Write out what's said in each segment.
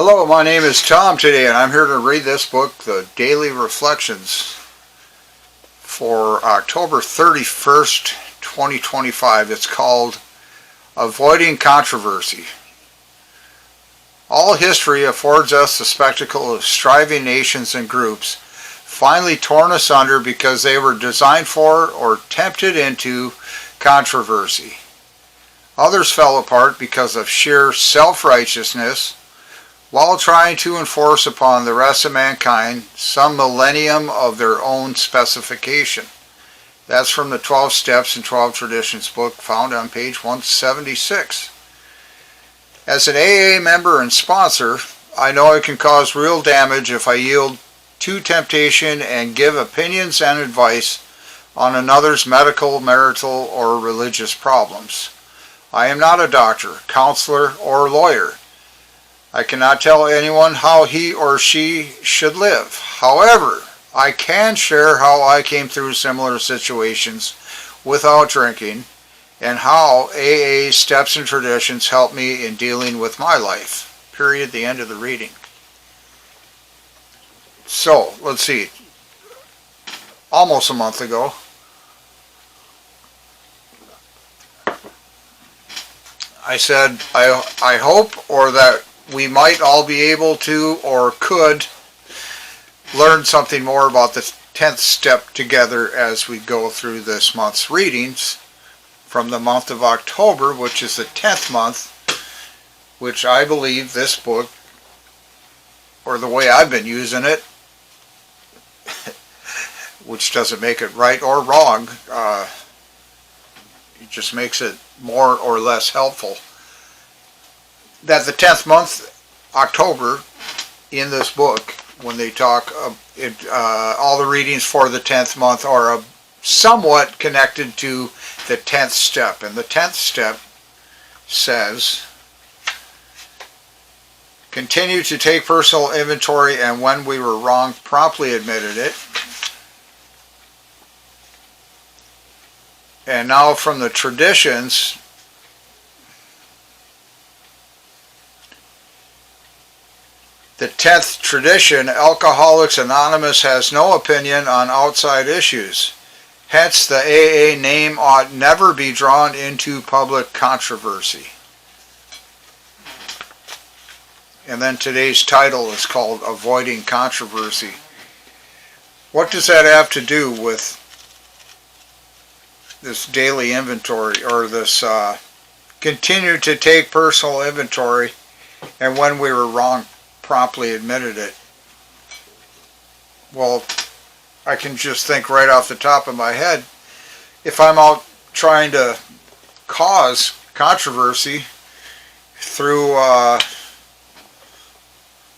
Hello, my name is Tom today, and I'm here to read this book, The Daily Reflections, for October 31st, 2025. It's called Avoiding Controversy. All history affords us the spectacle of striving nations and groups, finally torn asunder because they were designed for or tempted into controversy. Others fell apart because of sheer self-righteousness, while trying to enforce upon the rest of mankind some millennium of their own specification. That's from the 12 Steps and 12 Traditions book, found on page 176. As an AA member and sponsor, I know it can cause real damage if I yield to temptation and give opinions and advice on another's medical, marital, or religious problems. I am not a doctor, counselor, or lawyer. I cannot tell anyone how he or she should live. However, I can share how I came through similar situations without drinking and how AA steps and traditions helped me in dealing with my life. Period. The end of the reading. So, let's see. Almost a month ago, I said I hope or that we might all be able to or could learn something more about the 10th step together as we go through this month's readings from the month of October, which is the 10th month, which I believe this book, or the way I've been using it, which doesn't make it right or wrong, it just makes it more or less helpful, that the 10th month, October, in this book, when they talk, all the readings for the 10th month are somewhat connected to the 10th step. And the 10th step says, continue to take personal inventory, and when we were wrong, promptly admitted it. And now from the traditions, the 10th tradition, Alcoholics Anonymous has no opinion on outside issues. Hence, the AA name ought never be drawn into public controversy. And then today's title is called Avoiding Controversy. What does that have to do with this daily inventory, or this continue to take personal inventory, and when we were wrong, promptly admitted it? Well, I can just think right off the top of my head, if I'm out trying to cause controversy through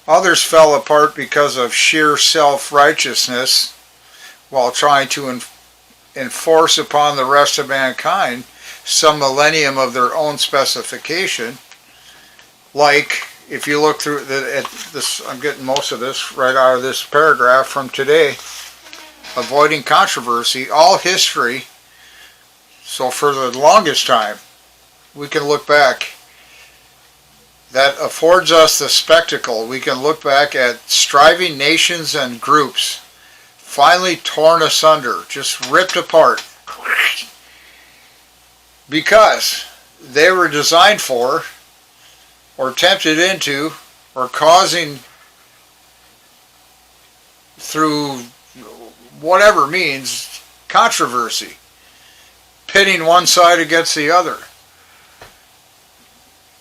others fell apart because of sheer self-righteousness while trying to enforce upon the rest of mankind some millennium of their own specification. Like, if you look through this, I'm getting most of this right out of this paragraph from today, avoiding controversy, all history. So for the longest time, we can look back. That affords us the spectacle. We can look back at striving nations and groups, finally torn asunder, just ripped apart, because they were designed for, or tempted into, or causing through whatever means, controversy, pitting one side against the other.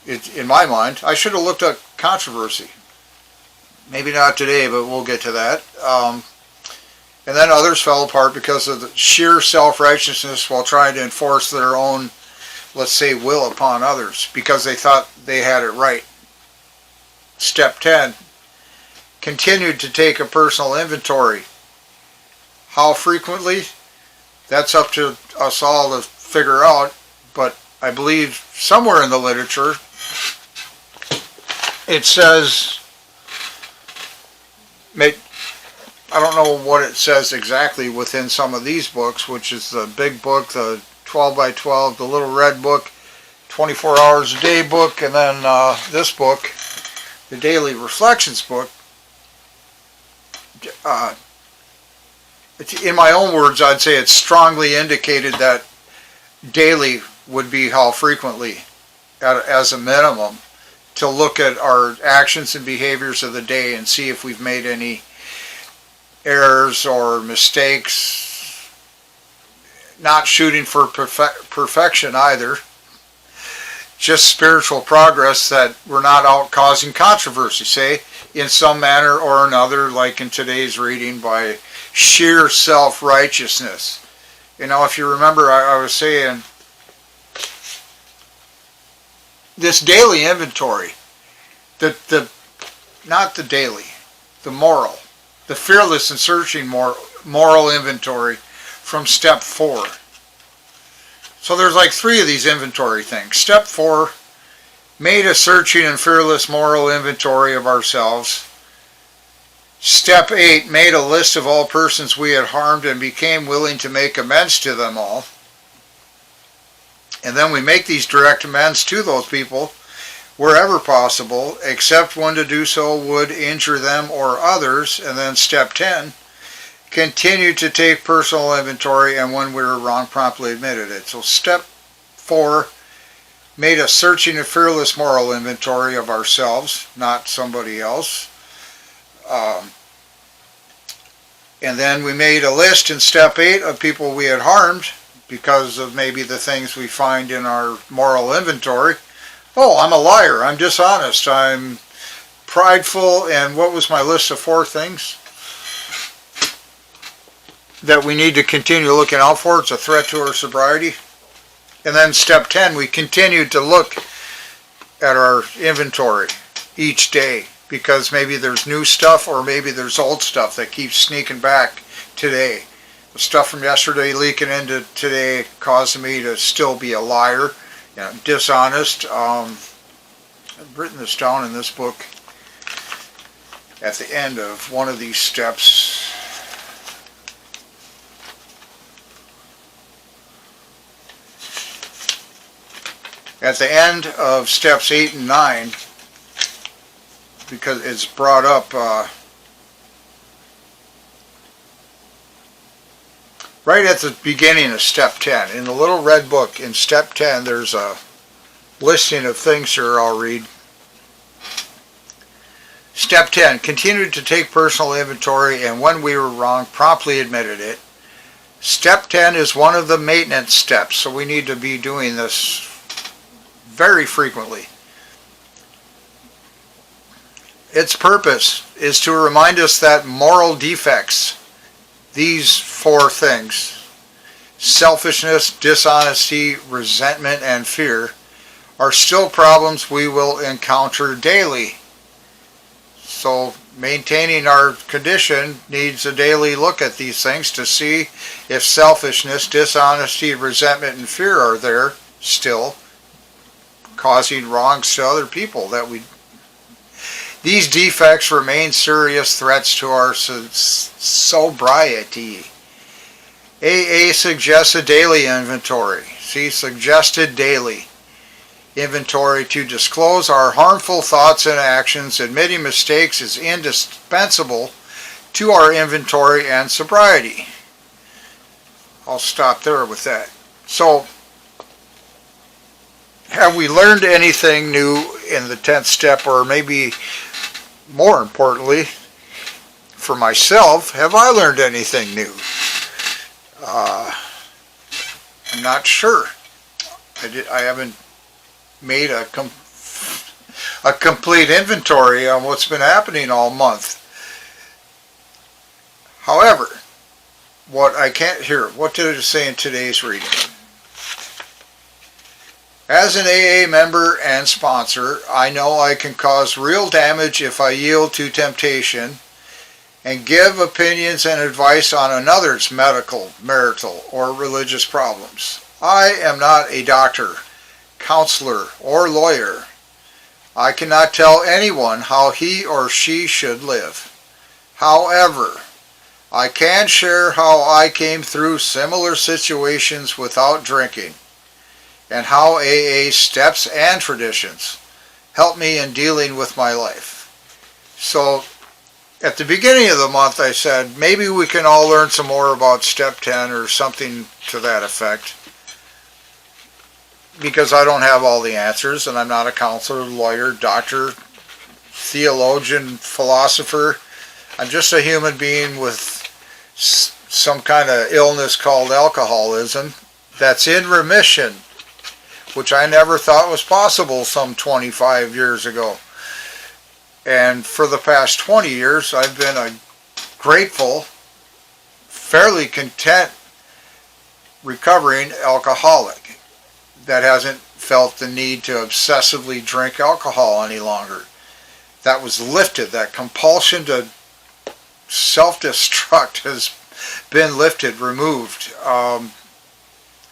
In my mind, I should have looked at controversy. Maybe not today, but we'll get to that. And then others fell apart because of the sheer self-righteousness while trying to enforce their own, let's say, will upon others, because they thought they had it right. Step 10, continued to take a personal inventory. How frequently? That's up to us all to figure out, but I believe somewhere in the literature it says, I don't know what it says exactly within some of these books, which is the big book, the 12 by 12, the little red book, 24 hours a day book, and then this book, the Daily Reflections book, in my own words, I'd say it's strongly indicated that daily would be how frequently, as a minimum, to look at our actions and behaviors of the day and see if we've made any errors or mistakes. Not shooting for perfection either. Just spiritual progress, that we're not out causing controversy, say, in some manner or another, like in today's reading, by sheer self-righteousness. You know, if you remember, I was saying, this daily inventory, not the daily, the moral, the fearless and searching moral inventory from step 4. So there's like 3 of these inventory things. Step 4, made a searching and fearless moral inventory of ourselves. Step 8, made a list of all persons we had harmed and became willing to make amends to them all. And then we make these direct amends to those people wherever possible, except when to do so would injure them or others. And then step 10, continue to take personal inventory, and when we were wrong, promptly admitted it. So step 4, made a searching and fearless moral inventory of ourselves, not somebody else. And then we made a list in step 8 of people we had harmed because of maybe the things we find in our moral inventory. Oh, I'm a liar, I'm dishonest, I'm prideful, and what was my list of 4 things that we need to continue looking out for? It's a threat to our sobriety. And then step 10, we continued to look at our inventory each day, because maybe there's new stuff or maybe there's old stuff that keeps sneaking back today. The stuff from yesterday leaking into today, causing me to still be a liar, dishonest. I've written this down in this book at the end of one of these steps. At the end of steps 8 and 9, because it's brought up right at the beginning of step 10. In the little red book, in step 10, there's a listing of things here I'll read. Step 10, continued to take personal inventory, and when we were wrong, promptly admitted it. Step 10 is one of the maintenance steps, so we need to be doing this very frequently. Its purpose is to remind us that moral defects, these 4 things, selfishness, dishonesty, resentment, and fear, are still problems we will encounter daily. So maintaining our condition needs a daily look at these things to see if selfishness, dishonesty, resentment, and fear are there still, causing wrongs to other people. These defects remain serious threats to our sobriety. AA suggests a daily inventory. See, suggested daily inventory to disclose our harmful thoughts and actions. Admitting mistakes is indispensable to our inventory and sobriety. I'll stop there with that. So, have we learned anything new in the 10th step, or maybe more importantly, for myself, have I learned anything new? I'm not sure. I haven't made a complete inventory on what's been happening all month. However, what did it say in today's reading? As an AA member and sponsor, I know I can cause real damage if I yield to temptation and give opinions and advice on another's medical, marital, or religious problems. I am not a doctor, counselor, or lawyer. I cannot tell anyone how he or she should live. However, I can share how I came through similar situations without drinking, and how AA steps and traditions help me in dealing with my life. So at the beginning of the month I said, maybe we can all learn some more about step 10 or something to that effect. Because I don't have all the answers, and I'm not a counselor, lawyer, doctor, theologian, philosopher. I'm just a human being with some kind of illness called alcoholism that's in remission, which I never thought was possible some 25 years ago. And for the past 20 years, I've been a grateful, fairly content, recovering alcoholic that hasn't felt the need to obsessively drink alcohol any longer. That was lifted. That compulsion to self-destruct has been lifted, removed.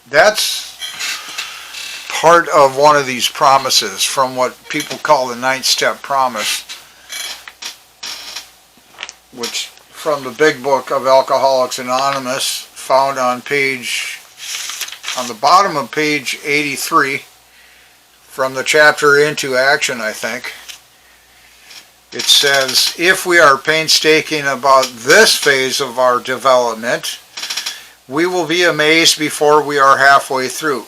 That's part of one of these promises from what people call the 9th step promise, which from the big book of Alcoholics Anonymous, found on the bottom of page 83, from the chapter Into Action, I think. It says, if we are painstaking about this phase of our development, we will be amazed before we are halfway through.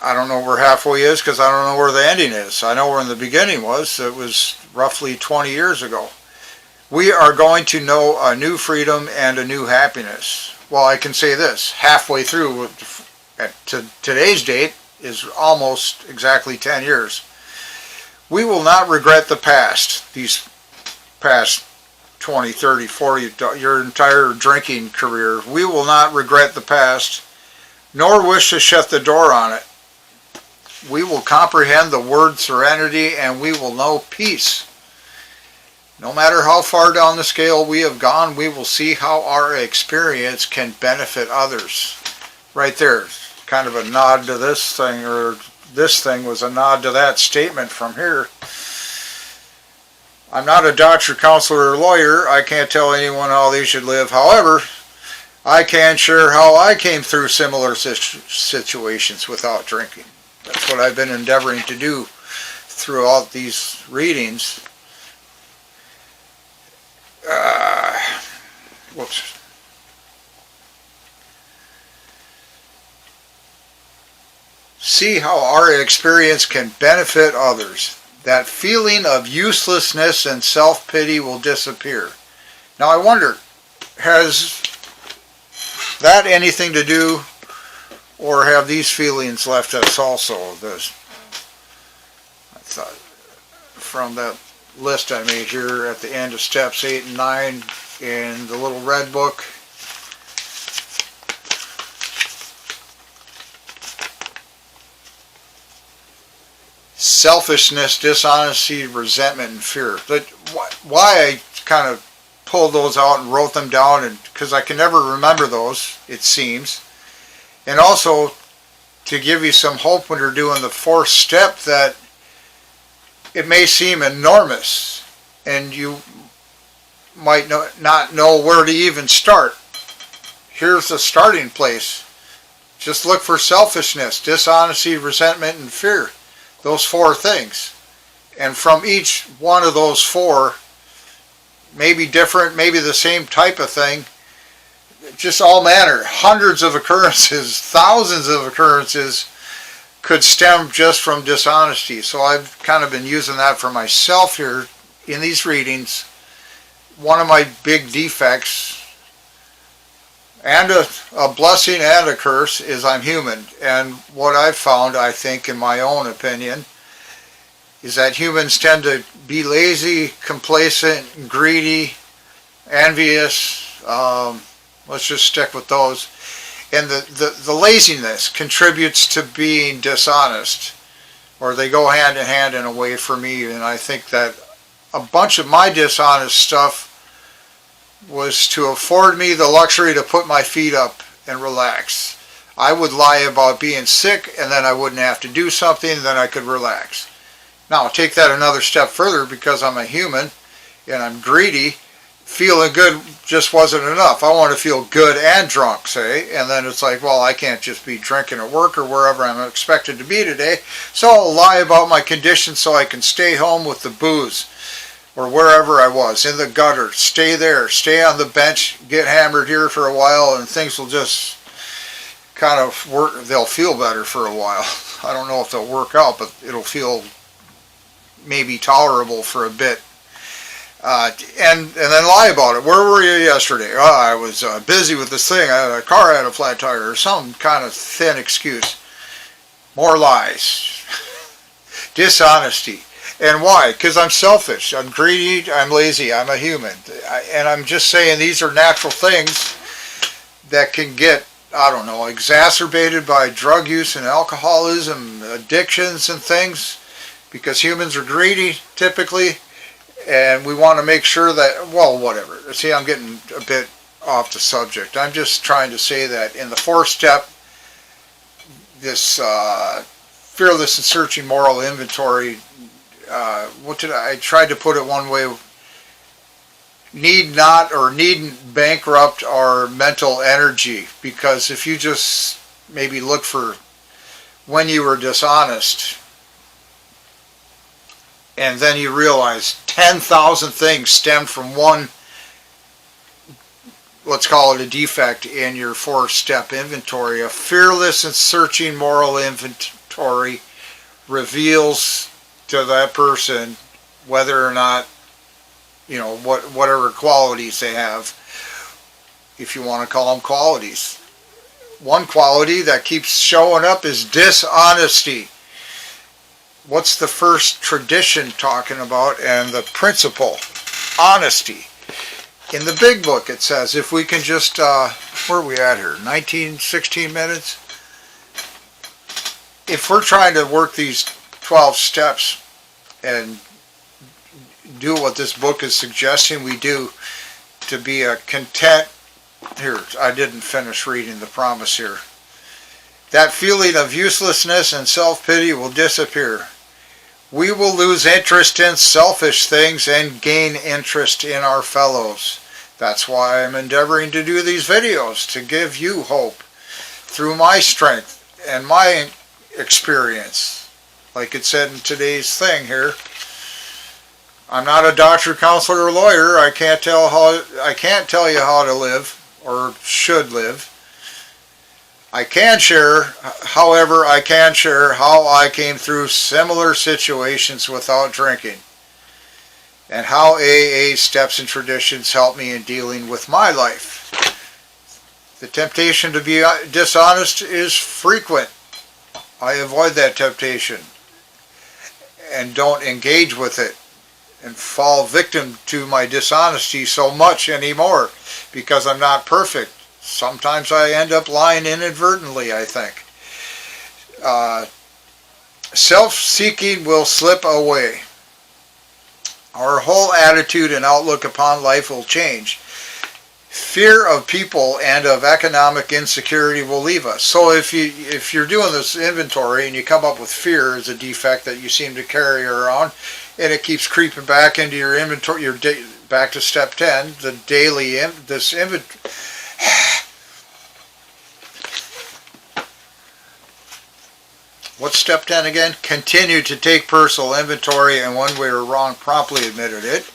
I don't know where halfway is because I don't know where the ending is. I know where in the beginning was. It was roughly 20 years ago. We are going to know a new freedom and a new happiness. Well, I can say this, halfway through, to today's date, is almost exactly 10 years. We will not regret the past, these past 20, 30, 40, your entire drinking career. We will not regret the past, nor wish to shut the door on it. We will comprehend the word serenity, and we will know peace. No matter how far down the scale we have gone, we will see how our experience can benefit others. Right there, kind of a nod to this thing, or this thing was a nod to that statement from here. I'm not a doctor, counselor, or lawyer. I can't tell anyone how they should live. However, I can share how I came through similar situations without drinking. That's what I've been endeavoring to do throughout these readings. Whoops. See how our experience can benefit others. That feeling of uselessness and self-pity will disappear. Now I wonder, has that anything to do, or have these feelings left us also? I thought from that list I made here at the end of steps 8 and 9 in the little red book. Selfishness, dishonesty, resentment, and fear. But why I kind of pulled those out and wrote them down, and because I can never remember those, it seems. And also to give you some hope when you're doing the 4th step, that it may seem enormous and you might not know where to even start. Here's the starting place. Just look for selfishness, dishonesty, resentment, and fear. Those 4 things. And from each one of those 4, maybe different, maybe the same type of thing, just all manner, hundreds of occurrences, thousands of occurrences could stem just from dishonesty. So I've kind of been using that for myself here in these readings. One of my big defects, and a blessing and a curse, is I'm human. And what I've found, I think, in my own opinion, is that humans tend to be lazy, complacent, greedy, envious. Let's just stick with those. And the laziness contributes to being dishonest, or they go hand in hand in a way for me. And I think that a bunch of my dishonest stuff was to afford me the luxury to put my feet up and relax. I would lie about being sick, and then I wouldn't have to do something, and then I could relax. Now, take that another step further, because I'm a human and I'm greedy. feeling good just wasn't enough. I want to feel good and drunk, say, and then it's like, well, I can't just be drinking at work or wherever I'm expected to be today, so I'll lie about my condition so I can stay home with the booze, or wherever I was, in the gutter, stay there, stay on the bench, get hammered here for a while, and things will just kind of work, they'll feel better for a while. I don't know if they'll work out, but it'll feel maybe tolerable for a bit. And then lie about it. Where were you yesterday? Oh, I was busy with this thing. A car had a flat tire, or some kind of thin excuse. More lies. Dishonesty. And why? Because I'm selfish. I'm greedy. I'm lazy. I'm a human. And I'm just saying these are natural things that can get, I don't know, exacerbated by drug use and alcoholism, addictions and things, because humans are greedy typically. And we want to make sure that, well, whatever. See, I'm getting a bit off the subject. I'm just trying to say that in the fourth step, this fearless and searching moral inventory, I tried to put it one way, need not or needn't bankrupt our mental energy, because if you just maybe look for when you were dishonest, and then you realize 10,000 things stem from one, let's call it a defect in your four-step inventory. A fearless and searching moral inventory reveals to that person whether or not, you know, whatever qualities they have, if you want to call them qualities. One quality that keeps showing up is dishonesty. What's the first tradition talking about, and the principle? Honesty. In the big book it says, if we can just, where are we at here, 16 minutes? If we're trying to work these 12 steps and do what this book is suggesting we do to be a content, here, I didn't finish reading the promise here. That feeling of uselessness and self-pity will disappear. We will lose interest in selfish things and gain interest in our fellows. That's why I'm endeavoring to do these videos, to give you hope through my strength and my experience. Like it said in today's thing here, I'm not a doctor, counselor, or lawyer. I can't tell you how to live or should live. I can share, however, I can share how I came through similar situations without drinking, and how AA steps and traditions help me in dealing with my life. The temptation to be dishonest is frequent. I avoid that temptation and don't engage with it and fall victim to my dishonesty so much anymore, because I'm not perfect. Sometimes I end up lying inadvertently, I think. Self-seeking will slip away. Our whole attitude and outlook upon life will change. Fear of people and of economic insecurity will leave us. So if you're doing this inventory and you come up with fear as a defect that you seem to carry around, and it keeps creeping back into your inventory, back to step 10, the daily this inventory. What's step 10 again? Continue to take personal inventory, and when we were wrong, promptly admitted it.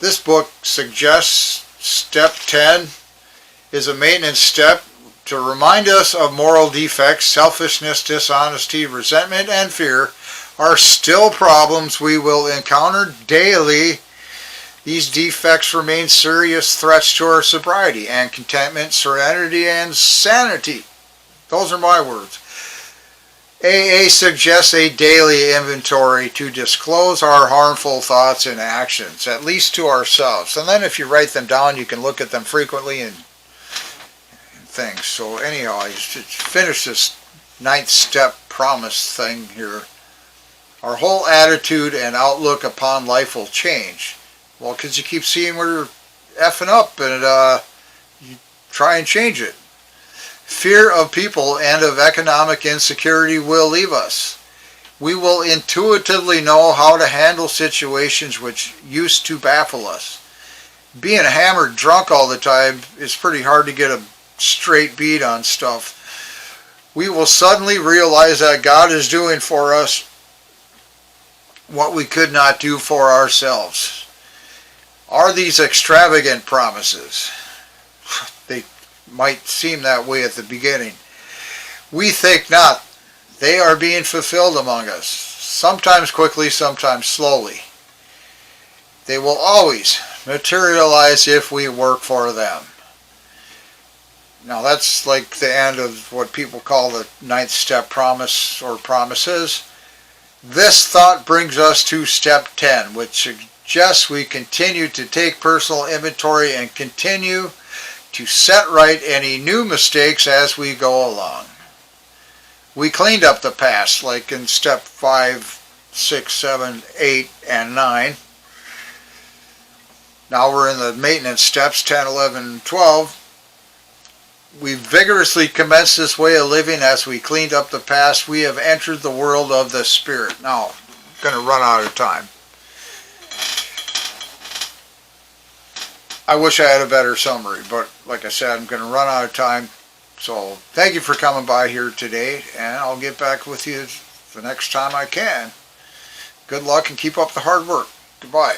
This book suggests step 10 is a maintenance step to remind us of moral defects. Selfishness, dishonesty, resentment, and fear are still problems we will encounter daily. These defects remain serious threats to our sobriety and contentment, serenity, and sanity. Those are my words. AA suggests a daily inventory to disclose our harmful thoughts and actions, at least to ourselves. And then if you write them down, you can look at them frequently and things. So anyhow, I just finish this 9th step promise thing here. Our whole attitude and outlook upon life will change. Well, because you keep seeing where you're effing up, and you try and change it. Fear of people and of economic insecurity will leave us. We will intuitively know how to handle situations which used to baffle us. Being hammered drunk all the time is pretty hard to get a straight beat on stuff. We will suddenly realize that God is doing for us what we could not do for ourselves. Are these extravagant promises? They might seem that way at the beginning. We think not. They are being fulfilled among us, sometimes quickly, sometimes slowly. They will always materialize if we work for them. Now that's like the end of what people call the 9th step promise or promises. This thought brings us to step 10, which suggests we continue to take personal inventory and continue to set right any new mistakes as we go along. We cleaned up the past, like in step 5, 6, 7, 8, and 9. Now we're in the maintenance steps, 10, 11, 12. We vigorously commenced this way of living as we cleaned up the past. We have entered the world of the Spirit. Now, I'm going to run out of time. I wish I had a better summary, but like I said, I'm going to run out of time. So thank you for coming by here today, and I'll get back with you the next time I can. Good luck and keep up the hard work. Goodbye.